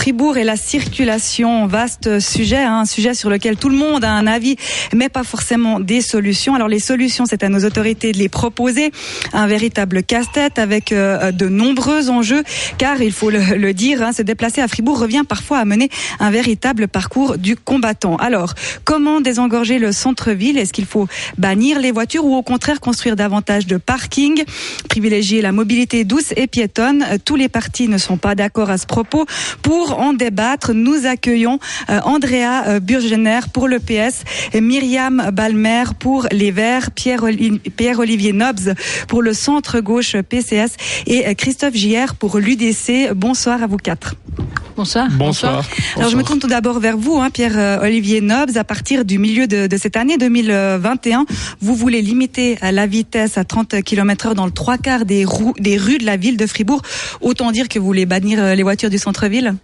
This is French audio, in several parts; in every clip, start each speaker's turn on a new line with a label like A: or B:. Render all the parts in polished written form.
A: Fribourg et la circulation, vaste sujet, un sujet sur lequel tout le monde a un avis, mais pas forcément des solutions. Alors les solutions, c'est à nos autorités de les proposer. Un véritable casse-tête avec de nombreux enjeux, car il faut le dire, se déplacer à Fribourg revient parfois à mener un véritable parcours du combattant. Alors, comment désengorger le centre-ville? Est-ce qu'il faut bannir les voitures ou au contraire construire davantage de parkings, privilégier la mobilité douce et piétonne? Tous les partis ne sont pas d'accord à ce propos. Pour en débattre, nous accueillons Andrea Burgener pour le PS, Myriam Balmer pour les Verts, Pierre-Olivier Nobs pour le centre-gauche PCS et Christophe Gier pour l'UDC. Bonsoir à vous quatre.
B: Bonsoir.
C: Bonsoir.
A: Alors je me tourne tout d'abord vers vous, Pierre-Olivier Nobs. À partir du milieu de cette année 2021, vous voulez limiter la vitesse à 30 km/h dans le 3/4 des rues de la ville de Fribourg. Autant dire que vous voulez bannir les voitures du centre-ville?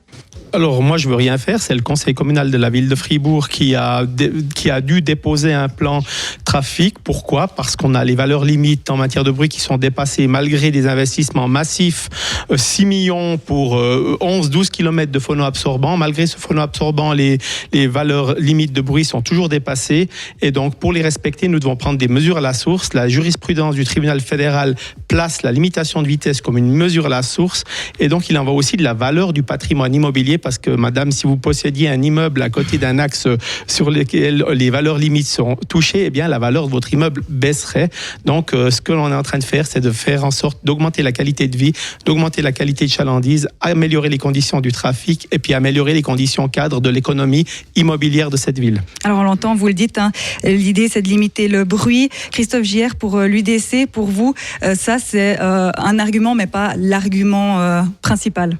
C: Alors moi je veux rien faire, c'est le conseil communal de la ville de Fribourg qui a dû déposer un plan trafic. Pourquoi ? Parce qu'on a les valeurs limites en matière de bruit qui sont dépassées malgré des investissements massifs, 6 millions pour 11-12 km de phono-absorbants. Malgré ce phono-absorbant, les valeurs limites de bruit sont toujours dépassées et donc pour les respecter, nous devons prendre des mesures à la source. La jurisprudence du tribunal fédéral place la limitation de vitesse comme une mesure à la source et donc il en va aussi de la valeur du patrimoine immobilier. Parce que, madame, si vous possédiez un immeuble à côté d'un axe sur lequel les valeurs limites sont touchées, eh bien, la valeur de votre immeuble baisserait. Donc, ce que l'on est en train de faire, c'est de faire en sorte d'augmenter la qualité de vie, d'augmenter la qualité de chalandise, améliorer les conditions du trafic et puis améliorer les conditions cadres de l'économie immobilière de cette ville.
A: Alors, on l'entend, vous le dites, l'idée, c'est de limiter le bruit. Christophe Gier, pour l'UDC, pour vous, ça, c'est un argument, mais pas l'argument principal.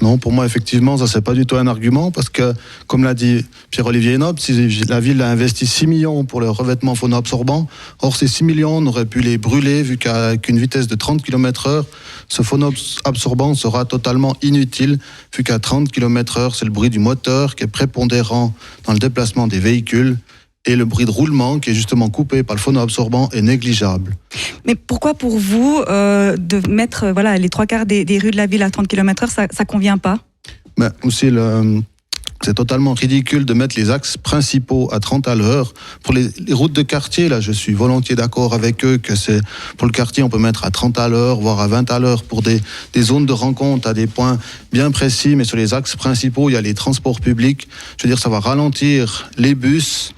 D: Non, pour moi, effectivement, ça, c'est pas du tout un argument parce que, comme l'a dit Pierre-Olivier Nobs, la ville a investi 6 millions pour le revêtement phono-absorbant. Or, ces 6 millions, on aurait pu les brûler vu qu'avec une vitesse de 30 km/h, ce phono-absorbant sera totalement inutile vu qu'à 30 km/h, c'est le bruit du moteur qui est prépondérant dans le déplacement des véhicules. Et le bruit de roulement, qui est justement coupé par le phono-absorbant, est négligeable.
A: Mais pourquoi pour vous, de mettre les 3/4 des rues de la ville à 30 km/h, ça convient pas?
D: Mais aussi, c'est totalement ridicule de mettre les axes principaux à 30 à l'heure. Pour les routes de quartier, là, je suis volontiers d'accord avec eux que c'est pour le quartier, on peut mettre à 30 à l'heure, voire à 20 à l'heure pour des zones de rencontre à des points bien précis. Mais sur les axes principaux, il y a les transports publics. Je veux dire, ça va ralentir les bus.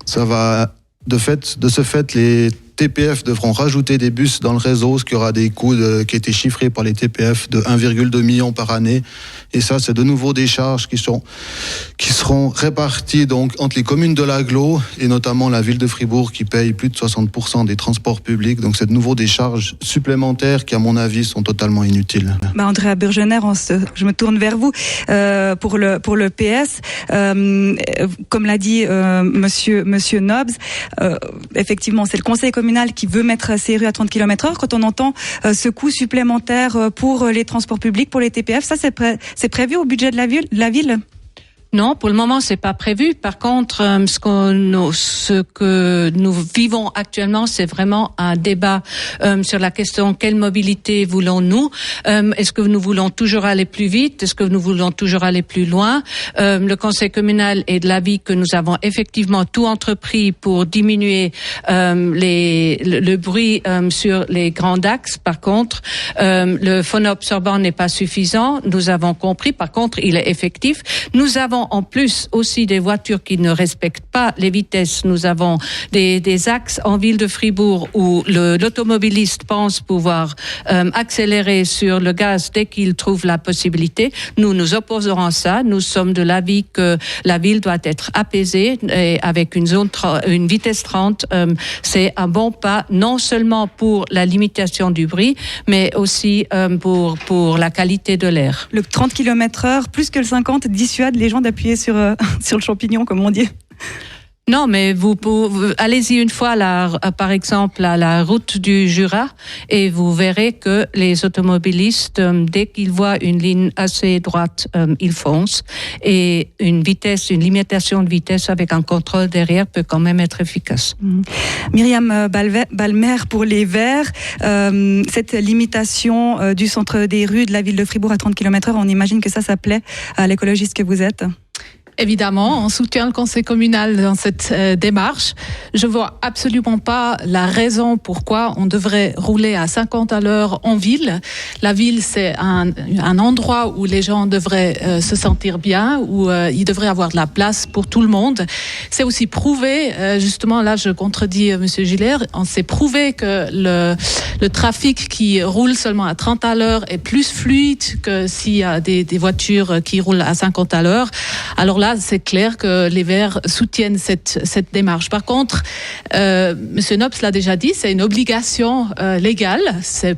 D: Ça va, de ce fait, les TPF devront rajouter des bus dans le réseau, ce qui aura des coûts qui étaient chiffrés par les TPF de 1,2 million par année. Et ça, c'est de nouveau des charges qui seront réparties donc entre les communes de l'agglo et notamment la ville de Fribourg qui paye plus de 60% des transports publics. Donc, c'est de nouveau des charges supplémentaires qui, à mon avis, sont totalement inutiles.
A: Andrea Burgener, je me tourne vers vous pour le PS. Comme l'a dit Monsieur Nobs, effectivement, c'est le conseil communal qui veut mettre ces rues à 30 km/h. Quand on entend ce coût supplémentaire pour les transports publics, pour les TPF, ça c'est prévu au budget de la ville?
B: Non, pour le moment, c'est pas prévu. Par contre, ce que nous vivons actuellement, c'est vraiment un débat sur la question quelle mobilité voulons-nous. Est-ce que nous voulons toujours aller plus vite? Est-ce que nous voulons toujours aller plus loin? Le conseil communal est de l'avis que nous avons effectivement tout entrepris pour diminuer le bruit sur les grands axes. Par contre, le phono-absorbant n'est pas suffisant. Nous avons compris. Par contre, il est effectif. Nous avons en plus aussi des voitures qui ne respectent pas les vitesses. Nous avons des axes en ville de Fribourg où l'automobiliste pense pouvoir accélérer sur le gaz dès qu'il trouve la possibilité. Nous nous opposerons à ça. Nous sommes de l'avis que la ville doit être apaisée et avec une vitesse 30. C'est un bon pas, non seulement pour la limitation du bruit, mais aussi pour la qualité de l'air.
A: Le 30 km/h, plus que le 50, dissuade les gens d'appuyer sur le champignon, comme on dit.
B: Non, mais vous allez-y une fois, par exemple, à la route du Jura, et vous verrez que les automobilistes, dès qu'ils voient une ligne assez droite, ils foncent. Et une limitation de vitesse avec un contrôle derrière peut quand même être efficace.
A: Myriam Balmer, pour les Verts, cette limitation du centre des rues de la ville de Fribourg à 30 km/h, on imagine que ça plaît à l'écologiste que vous êtes?
E: Évidemment, on soutient le conseil communal dans cette démarche. Je vois absolument pas la raison pourquoi on devrait rouler à 50 à l'heure en ville. La ville, c'est un endroit où les gens devraient se sentir bien, où il devrait avoir de la place pour tout le monde. C'est aussi prouvé, justement, là je contredis Monsieur Giller, on s'est prouvé que le trafic qui roule seulement à 30 à l'heure est plus fluide que s'il y a des voitures qui roulent à 50 à l'heure. Alors là, c'est clair que les Verts soutiennent cette démarche. Par contre, Monsieur Nobs l'a déjà dit, c'est une obligation légale. C'est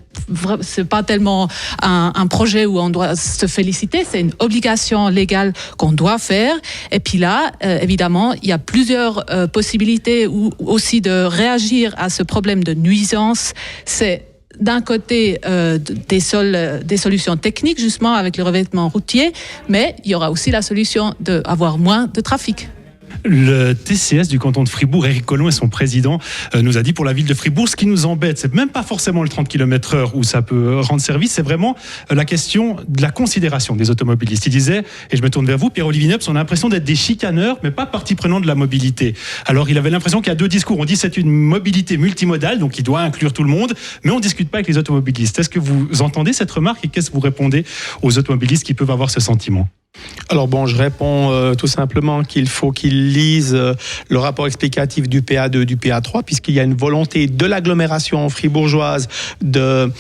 E: pas tellement un projet où on doit se féliciter, c'est une obligation légale qu'on doit faire. Et puis là, évidemment, il y a plusieurs possibilités aussi de réagir à ce problème de nuisance. C'est d'un côté des solutions techniques justement avec le revêtement routier, mais il y aura aussi la solution d'avoir moins de trafic.
F: Le TCS du canton de Fribourg, Éric Collomb et son président, nous a dit pour la ville de Fribourg, ce qui nous embête, c'est même pas forcément le 30 km/h où ça peut rendre service, c'est vraiment la question de la considération des automobilistes. Il disait, et je me tourne vers vous, Pierre-Olivier Nobs, on a l'impression d'être des chicaneurs, mais pas partie prenante de la mobilité. Alors il avait l'impression qu'il y a deux discours. On dit c'est une mobilité multimodale, donc il doit inclure tout le monde, mais on discute pas avec les automobilistes. Est-ce que vous entendez cette remarque et qu'est-ce que vous répondez aux automobilistes qui peuvent avoir ce sentiment ?
C: Alors bon, je réponds tout simplement qu'il faut qu'ils lisent le rapport explicatif du PA2, du PA3, puisqu'il y a une volonté de l'agglomération fribourgeoise de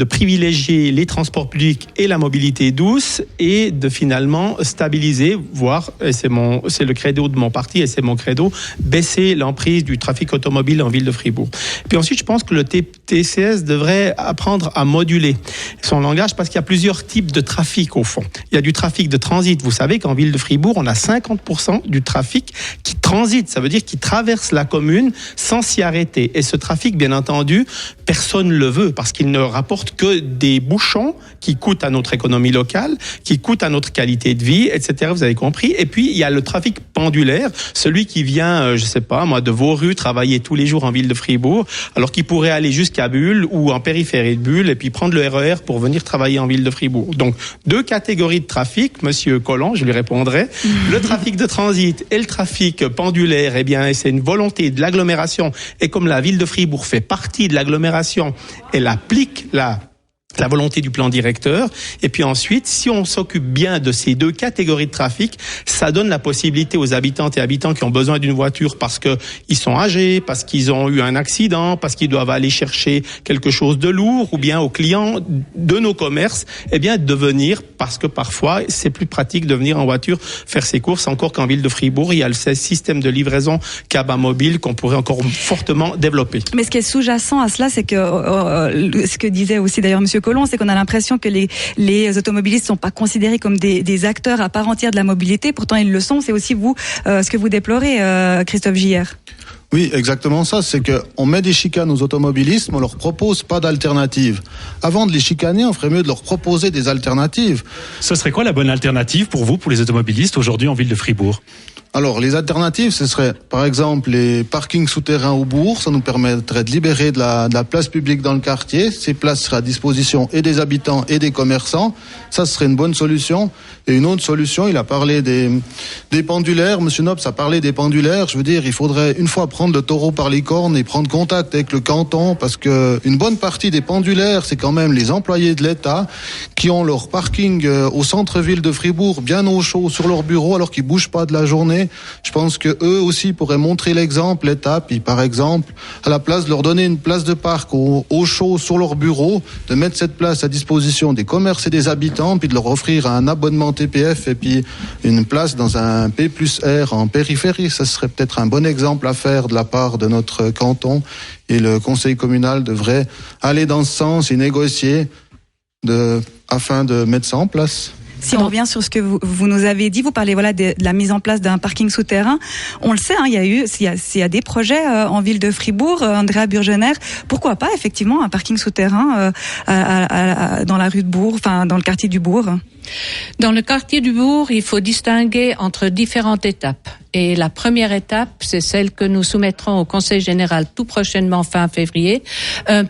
C: privilégier les transports publics et la mobilité douce et de finalement stabiliser, voire, et c'est le credo de mon parti et c'est mon credo, baisser l'emprise du trafic automobile en ville de Fribourg. Puis ensuite, je pense que le TCS devrait apprendre à moduler son langage parce qu'il y a plusieurs types de trafic au fond. Il y a du trafic de transit. Vous savez qu'en ville de Fribourg, on a 50% du trafic qui transite. Ça veut dire qu'il traverse la commune sans s'y arrêter. Et ce trafic, bien entendu, personne ne le veut parce qu'il ne rapporte que des bouchons qui coûtent à notre économie locale, qui coûtent à notre qualité de vie, etc. Vous avez compris. Et puis, il y a le trafic pendulaire, celui qui vient, je sais pas, moi, de vos rues, travailler tous les jours en ville de Fribourg, alors qu'il pourrait aller jusqu'à Bulle ou en périphérie de Bulle et puis prendre le RER pour venir travailler en ville de Fribourg. Donc, deux catégories de trafic, Monsieur Collomb, je lui répondrai. Le trafic de transit et le trafic pendulaire, eh bien, c'est une volonté de l'agglomération. Et comme la ville de Fribourg fait partie de l'agglomération, elle applique la volonté du plan directeur. Et puis ensuite, si on s'occupe bien de ces deux catégories de trafic, ça donne la possibilité aux habitantes et habitants qui ont besoin d'une voiture parce que ils sont âgés, parce qu'ils ont eu un accident, parce qu'ils doivent aller chercher quelque chose de lourd, ou bien aux clients de nos commerces, eh bien, de venir, parce que parfois, c'est plus pratique de venir en voiture faire ses courses, encore qu'en ville de Fribourg, il y a le système de livraison cabas mobile qu'on pourrait encore fortement développer.
A: Mais ce qui est sous-jacent à cela, c'est que, ce que disait aussi d'ailleurs Monsieur Collomb, c'est qu'on a l'impression que les automobilistes sont pas considérés comme des acteurs à part entière de la mobilité. Pourtant, ils le sont. C'est aussi vous, ce que vous déplorez, Christophe Giller.
D: Oui, exactement ça. C'est qu'on met des chicanes aux automobilistes, mais on leur propose pas d'alternative. Avant de les chicaner, on ferait mieux de leur proposer des alternatives.
F: Ce serait quoi la bonne alternative pour vous, pour les automobilistes, aujourd'hui en ville de Fribourg ?
D: Alors, les alternatives, ce serait, par exemple, les parkings souterrains au bourg. Ça nous permettrait de libérer de la place publique dans le quartier. Ces places seraient à disposition et des habitants et des commerçants. Ça serait une bonne solution. Et une autre solution, il a parlé des pendulaires. Monsieur Nobs a parlé des pendulaires. Je veux dire, il faudrait une fois prendre le taureau par les cornes et prendre contact avec le canton, parce que une bonne partie des pendulaires, c'est quand même les employés de l'État qui ont leur parking au centre-ville de Fribourg, bien au chaud sur leur bureau, alors qu'ils bougent pas de la journée. Je pense que eux aussi pourraient montrer l'exemple, l'État, puis par exemple, à la place de leur donner une place de parc au chaud sur leur bureau, de mettre cette place à disposition des commerces et des habitants, puis de leur offrir un abonnement TPF et puis une place dans un P+R en périphérie. Ça serait peut-être un bon exemple à faire de la part de notre canton, et le conseil communal devrait aller dans ce sens et négocier afin de mettre ça en place.
A: Si on revient sur ce que vous nous avez dit, vous parlez de la mise en place d'un parking souterrain. On le sait, il y a des projets en ville de Fribourg, Andrea Burgener. Pourquoi pas effectivement un parking souterrain dans la rue de Bourg, enfin dans le quartier du Bourg?
B: Dans le quartier du Bourg, il faut distinguer entre différentes étapes. Et la première étape, c'est celle que nous soumettrons au Conseil général tout prochainement, fin février,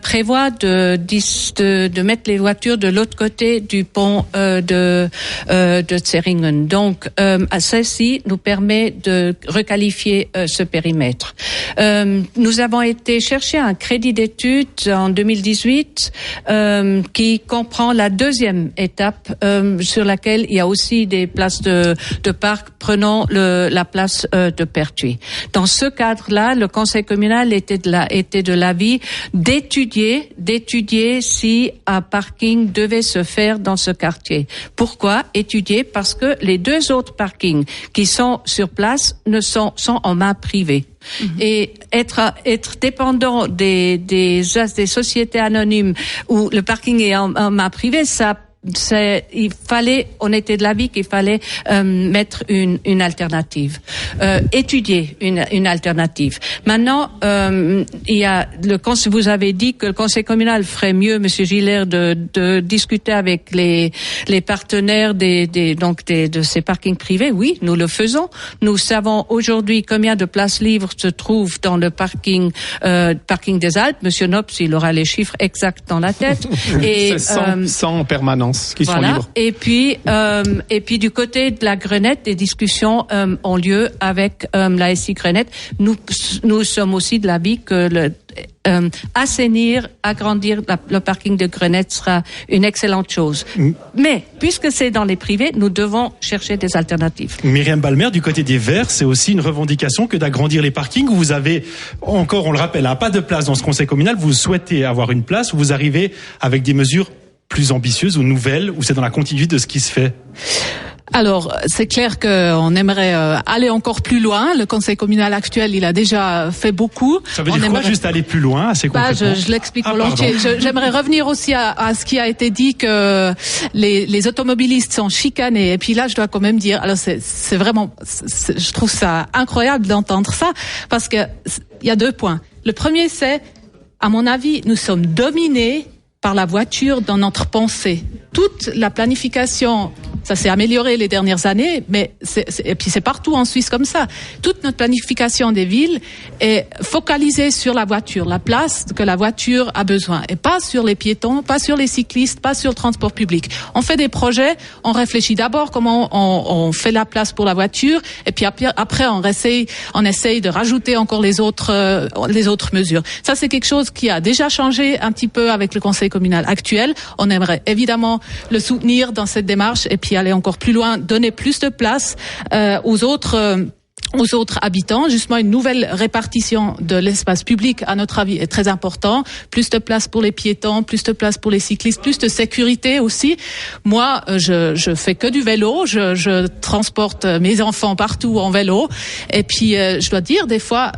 B: prévoit de mettre les voitures de l'autre côté du pont de Zeringen. Donc, celle-ci nous permet de requalifier ce périmètre. Nous avons été chercher un crédit d'études en 2018 qui comprend la deuxième étape sur laquelle il y a aussi des places de parc. Prenons la place de Pertuis. Dans ce cadre-là, le conseil communal était de l'avis d'étudier si un parking devait se faire dans ce quartier. Pourquoi étudier? Parce que les deux autres parkings qui sont sur place sont en main privée. Et être dépendant des sociétés anonymes où le parking est en main privée, on était de l'avis qu'il fallait mettre une alternative, étudier une alternative. Maintenant, vous avez dit que le conseil communal ferait mieux, Monsieur Giller, de discuter avec les partenaires de ces parkings privés. Oui, nous le faisons. Nous savons aujourd'hui combien de places libres se trouvent dans le parking des Alpes. Monsieur Nopes, il aura les chiffres exacts dans la tête. Et
C: c'est 100 en permanence qui sont libres.
B: Et puis du côté de la Grenette, des discussions ont lieu avec la SI Grenette. Nous sommes aussi de l'avis que assainir, agrandir le parking de Grenette sera une excellente chose. Mais puisque c'est dans les privés, nous devons chercher des alternatives.
F: Myriam Balmer, du côté des Verts, c'est aussi une revendication que d'agrandir les parkings où vous avez encore, on le rappelle, pas de place dans ce conseil communal. Vous souhaitez avoir une place où vous arrivez avec des mesures plus ambitieuses ou nouvelles, ou c'est dans la continuité de ce qui se fait?
E: Alors, c'est clair qu'on aimerait aller encore plus loin. Le conseil communal actuel, il a déjà fait beaucoup.
F: Ça veut dire quoi, juste aller plus loin, assez concrètement?
E: Je l'explique volontiers. J'aimerais revenir aussi à ce qui a été dit, que les automobilistes sont chicanés. Et puis là, je dois quand même dire, alors c'est vraiment, je trouve ça incroyable d'entendre ça, parce que il y a 2 points. Le premier, c'est, à mon avis, nous sommes dominés par la voiture dans notre pensée. Toute la planification, ça s'est amélioré les dernières années, mais et puis c'est partout en Suisse comme ça. Toute notre planification des villes est focalisée sur la voiture, la place que la voiture a besoin, et pas sur les piétons, pas sur les cyclistes, pas sur le transport public. On fait des projets, on réfléchit d'abord comment on fait la place pour la voiture, et puis après on essaye de rajouter encore les autres mesures. Ça, c'est quelque chose qui a déjà changé un petit peu avec le conseil communal actuel. On aimerait évidemment le soutenir dans cette démarche, et puis aller encore plus loin, donner plus de place aux autres habitants. Justement, une nouvelle répartition de l'espace public, à notre avis, est très important. Plus de place pour les piétons, plus de place pour les cyclistes, plus de sécurité aussi. Moi, je fais que du vélo. Je transporte mes enfants partout en vélo. Et puis, je dois dire, des fois,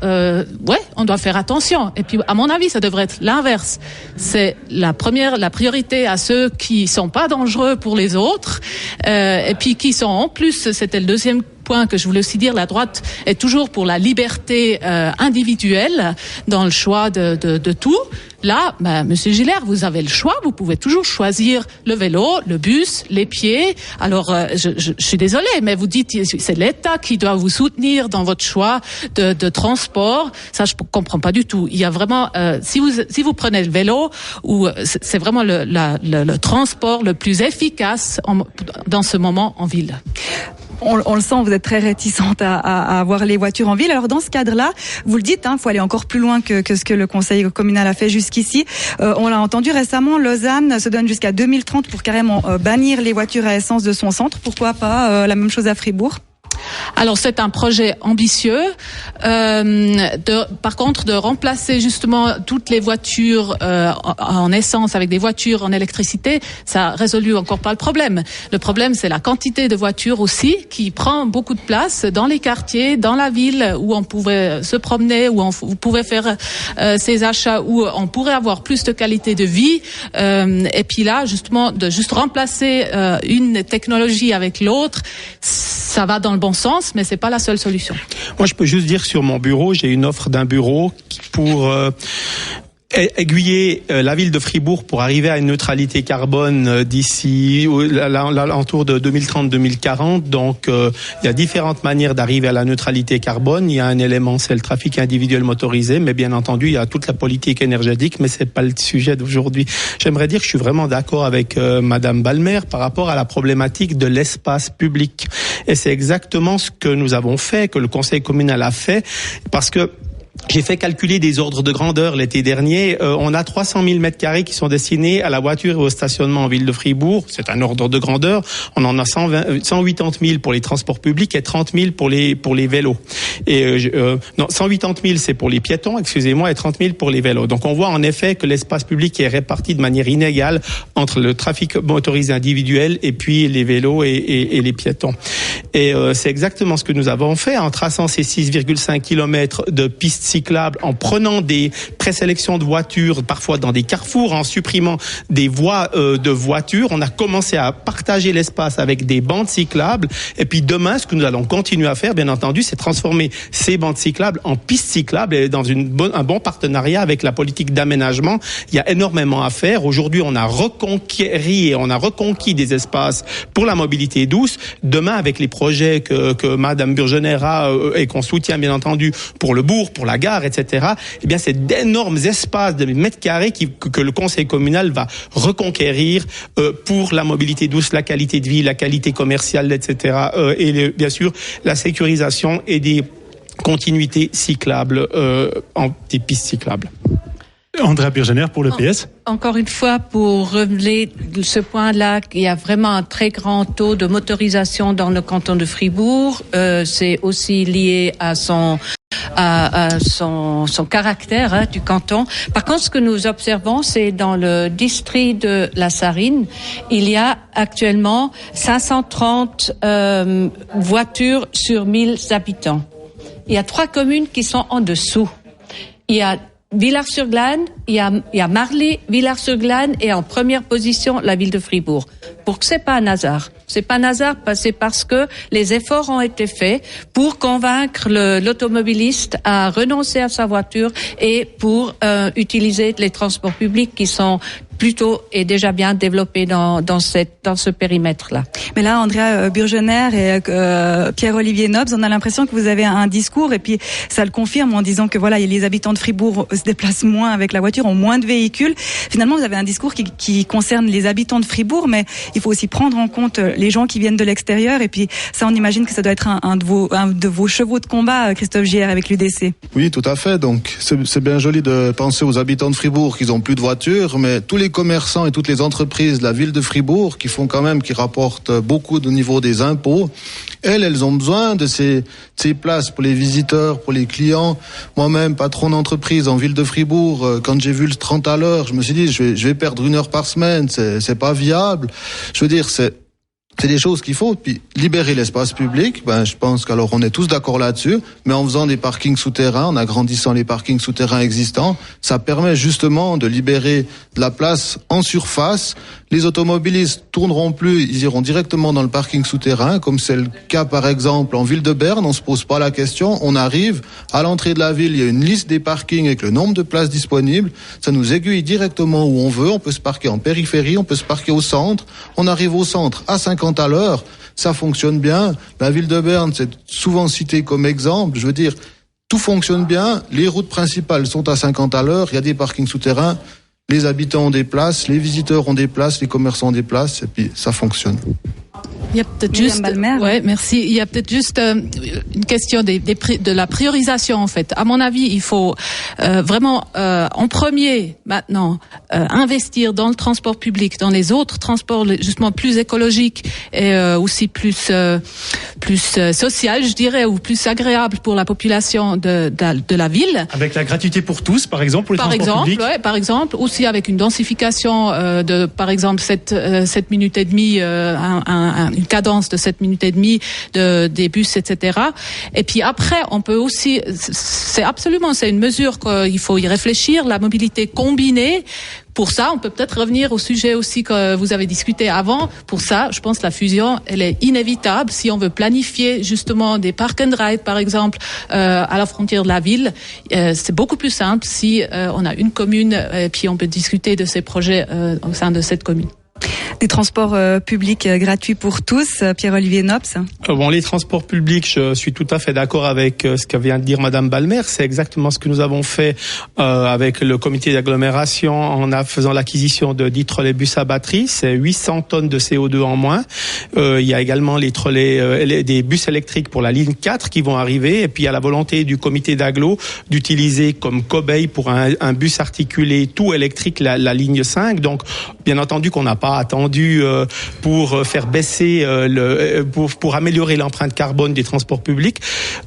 E: on doit faire attention. Et puis, à mon avis, ça devrait être l'inverse. C'est la priorité à ceux qui sont pas dangereux pour les autres, et puis qui sont en plus, c'était le deuxième point que je voulais aussi dire, la droite est toujours pour la liberté individuelle dans le choix de tout. Là, Monsieur Giller, vous avez le choix, vous pouvez toujours choisir le vélo, le bus, les pieds. Alors, je suis désolée, mais vous dites c'est l'État qui doit vous soutenir dans votre choix de transport. Ça, je comprends pas du tout. Il y a vraiment, si vous prenez le vélo, c'est vraiment le transport le plus efficace dans ce moment en ville.
A: On le sent, vous êtes très réticente à avoir les voitures en ville. Alors dans ce cadre-là, vous le dites, faut aller encore plus loin que ce que le conseil communal a fait jusqu'ici. On l'a entendu récemment, Lausanne se donne jusqu'à 2030 pour carrément bannir les voitures à essence de son centre. Pourquoi pas la même chose à Fribourg?
E: Alors c'est un projet ambitieux. Par contre, de remplacer justement toutes les voitures en essence avec des voitures en électricité, ça résout encore pas le problème. Le problème, c'est la quantité de voitures aussi qui prend beaucoup de place dans les quartiers, dans la ville où on pouvait se promener, où on pouvait faire ses achats, où on pourrait avoir plus de qualité de vie. Et puis là, justement, de juste remplacer une technologie avec l'autre, ça va dans le bon sens, mais c'est pas la seule solution.
C: Moi, je peux juste dire sur mon bureau, j'ai une offre d'un bureau pour aiguiller la ville de Fribourg pour arriver à une neutralité carbone d'ici l'entour de 2030-2040. Donc, il y a différentes manières d'arriver à la neutralité carbone. Il y a un élément, c'est le trafic individuel motorisé, mais bien entendu, il y a toute la politique énergétique, mais c'est pas le sujet d'aujourd'hui. J'aimerais dire que je suis vraiment d'accord avec Madame Balmer par rapport à la problématique de l'espace public. Et c'est exactement ce que nous avons fait, que le Conseil communal a fait, parce que j'ai fait calculer des ordres de grandeur l'été dernier. On a 300 000 mètres carrés qui sont destinés à la voiture et au stationnement en ville de Fribourg. C'est un ordre de grandeur. On en a 180 000 pour les transports publics et 30 000 pour les vélos. Et 180 000 c'est pour les piétons, excusez-moi, et 30 000 pour les vélos. Donc on voit en effet que l'espace public est réparti de manière inégale entre le trafic motorisé individuel et puis les vélos et les piétons. Et c'est exactement ce que nous avons fait en traçant ces 6,5 km de pistes cyclables, en prenant des présélections de voitures, parfois dans des carrefours, en supprimant des voies de voitures. On a commencé à partager l'espace avec des bandes cyclables. Et puis demain, ce que nous allons continuer à faire, bien entendu, c'est transformer ces bandes cyclables en pistes cyclables et dans un bon partenariat avec la politique d'aménagement. Il y a énormément à faire. Aujourd'hui, on a reconquis des espaces pour la mobilité douce. Demain, avec les projets que Madame Burgener a et qu'on soutient, bien entendu, pour le bourg, pour la gare, etc., eh bien, c'est d'énormes espaces de mètres carrés que le conseil communal va reconquérir pour la mobilité douce, la qualité de vie, la qualité commerciale, etc., et bien sûr, la sécurisation et des continuités cyclables, des pistes cyclables.
F: Andrea Burgener pour le PS.
B: Encore une fois, pour relever ce point-là, il y a vraiment un très grand taux de motorisation dans le canton de Fribourg. C'est aussi lié à son caractère du canton. Par contre, ce que nous observons, c'est dans le district de la Sarine, il y a actuellement 530 voitures sur 1000 habitants. Il y a 3 communes qui sont en dessous. Il y a Villars-sur-Glâne, il y a Marly, Villars-sur-Glâne et en première position la ville de Fribourg. Pour que c'est pas un hasard. C'est pas un hasard, c'est parce que les efforts ont été faits pour convaincre l'automobiliste à renoncer à sa voiture et pour utiliser les transports publics qui sont plutôt et déjà bien développés dans ce périmètre-là.
A: Mais là, Andrea Burgener et Pierre-Olivier Nobs, on a l'impression que vous avez un discours et puis ça le confirme en disant que voilà, les habitants de Fribourg se déplacent moins avec la voiture, ont moins de véhicules. Finalement, vous avez un discours qui concerne les habitants de Fribourg, mais il faut aussi prendre en compte les gens qui viennent de l'extérieur et puis ça, on imagine que ça doit être un de vos chevaux de combat, Christophe Gière, avec l'UDC.
D: Oui, tout à fait. Donc, c'est bien joli de penser aux habitants de Fribourg qui n'ont plus de voiture, mais tous les commerçants et toutes les entreprises de la ville de Fribourg qui rapportent beaucoup au niveau des impôts, elles ont besoin de ces places pour les visiteurs, pour les clients. Moi-même, patron d'entreprise en ville de Fribourg, quand j'ai vu le 30 à l'heure, je me suis dit, je vais perdre 1 heure par semaine, c'est pas viable. Je veux dire, c'est des choses qu'il faut. Puis libérer l'espace public, je pense qu'alors on est tous d'accord là-dessus, mais en faisant des parkings souterrains, en agrandissant les parkings souterrains existants, ça permet justement de libérer de la place en surface. Les automobilistes tourneront plus, ils iront directement dans le parking souterrain, comme c'est le cas par exemple en ville de Berne. On se pose pas la question, on arrive à l'entrée de la ville, il y a une liste des parkings avec le nombre de places disponibles. Ça nous aiguille directement où on veut. On peut se parquer en périphérie, on peut se parquer au centre. On arrive au centre à 50 à l'heure. Ça fonctionne bien. La ville de Berne, c'est souvent cité comme exemple. Je veux dire, tout fonctionne bien. Les routes principales sont à 50 à l'heure. Il y a des parkings souterrains. Les habitants ont des places, les visiteurs ont des places, les commerçants ont des places, et puis ça fonctionne.
E: Il y a peut-être
A: Myriam
E: juste,
A: Balmer.
E: ouais, merci. Il y a peut-être juste une question de la priorisation en fait. À mon avis, il faut vraiment en premier maintenant investir dans le transport public, dans les autres transports justement plus écologiques et aussi plus social, je dirais, ou plus agréable pour la population de la ville.
F: Avec la gratuité pour tous, par exemple, pour les transports publics.
E: Par exemple, aussi avec une densification de, par exemple, 7 minutes et demie, une cadence de 7 minutes et demie des bus, etc. Et puis après, on peut aussi, c'est une mesure qu'il faut y réfléchir, la mobilité combinée. Pour ça, on peut peut-être revenir au sujet aussi que vous avez discuté avant. Pour ça, je pense que la fusion, elle est inévitable si on veut planifier justement des park and ride, par exemple, à la frontière de la ville. C'est beaucoup plus simple si on a une commune et puis on peut discuter de ces projets au sein de cette commune.
A: Des transports publics gratuits pour tous, Pierre-Olivier Nobs.
C: Bon, les transports publics, je suis tout à fait d'accord avec ce que vient de dire Madame Balmer. C'est exactement ce que nous avons fait avec le comité d'agglomération en faisant l'acquisition de 10 trolleybus à batterie. C'est 800 tonnes de CO2 en moins. Il y a également des bus électriques pour la ligne 4 qui vont arriver. Et puis il y a la volonté du comité d'agglo d'utiliser comme cobaye pour un bus articulé tout électrique la ligne 5. Donc, bien entendu qu'on n'a pas attendu pour faire baisser pour améliorer l'empreinte carbone des transports publics.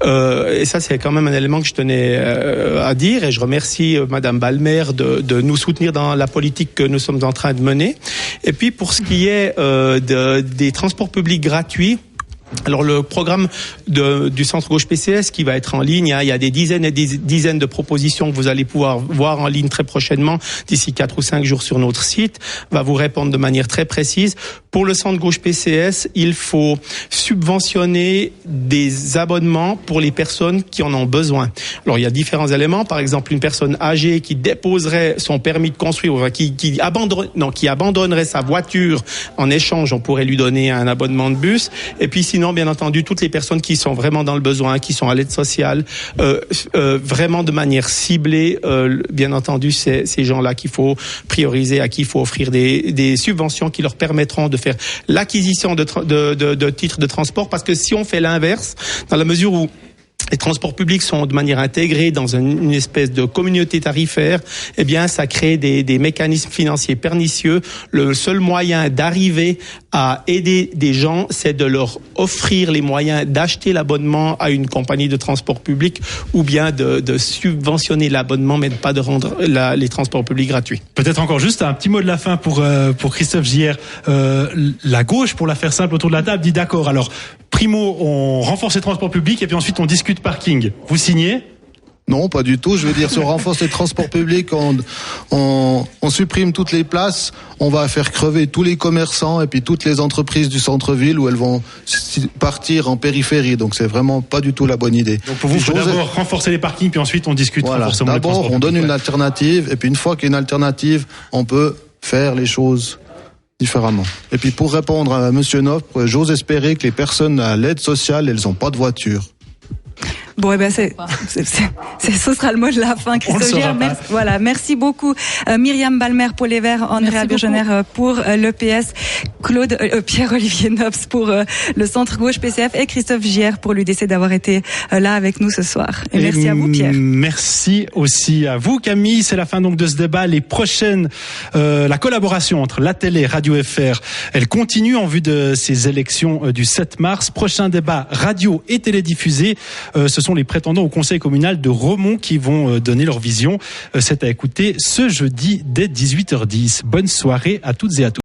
C: Et ça, c'est quand même un élément que je tenais à dire. Et je remercie Madame Balmer de nous soutenir dans la politique que nous sommes en train de mener. Et puis, pour ce qui est des transports publics gratuits, alors le programme du Centre Gauche PCS qui va être en ligne, il y a des dizaines et des dizaines de propositions que vous allez pouvoir voir en ligne très prochainement, d'ici 4 ou 5 jours sur notre site, va vous répondre de manière très précise. Pour le Centre Gauche PCS, il faut subventionner des abonnements pour les personnes qui en ont besoin. Alors il y a différents éléments, par exemple une personne âgée qui déposerait son permis de construire, qui abandonnerait sa voiture en échange, on pourrait lui donner un abonnement de bus. Et puis sinon, bien entendu, toutes les personnes qui sont vraiment dans le besoin, qui sont à l'aide sociale, vraiment de manière ciblée, bien entendu, c'est ces gens-là qu'il faut prioriser, à qui il faut offrir des subventions qui leur permettront de faire l'acquisition de titres de transport. Parce que si on fait l'inverse, dans la mesure où les transports publics sont de manière intégrée dans une espèce de communauté tarifaire, eh bien, ça crée des mécanismes financiers pernicieux. Le seul moyen d'arriver à aider des gens, c'est de leur offrir les moyens d'acheter l'abonnement à une compagnie de transport public ou bien de subventionner l'abonnement, mais de pas de rendre les transports publics gratuits.
F: Peut-être encore juste un petit mot de la fin pour Christophe Gier. La gauche, pour la faire simple autour de la table, dit d'accord. Alors, primo, on renforce les transports publics et puis ensuite on discute parking. Vous signez ?
D: Non, pas du tout. Je veux dire, si on renforce les transports publics, on supprime toutes les places, on va faire crever tous les commerçants et puis toutes les entreprises du centre-ville où elles vont partir en périphérie. Donc c'est vraiment pas du tout la bonne idée.
F: Donc pour vous, il faut d'abord renforcer les parkings, puis ensuite on discute renforcement des transports publics.
D: D'abord, on donne une alternative et puis une fois qu'il y a une alternative, on peut faire les choses différemment. Et puis pour répondre à Monsieur Noff, j'ose espérer que les personnes à l'aide sociale, elles n'ont pas de voiture.
A: Bon, eh ben ce sera le mot de la fin, Christophe Gier. Merci beaucoup. Myriam Balmer pour les Verts, Andrea Burgener pour l'EPS, Pierre-Olivier Nobs pour le Centre Gauche PCF et Christophe Gier pour l'UDC d'avoir été là avec nous ce soir. Et merci à vous, Pierre.
F: Merci aussi à vous, Camille. C'est la fin donc de ce débat. Les prochaines, la collaboration entre la télé et Radio FR, elle continue en vue de ces élections du 7 mars. Prochain débat radio et télédiffusé. Ce sont les prétendants au conseil communal de Romont qui vont donner leur vision. C'est à écouter ce jeudi dès 18h10. Bonne soirée à toutes et à tous.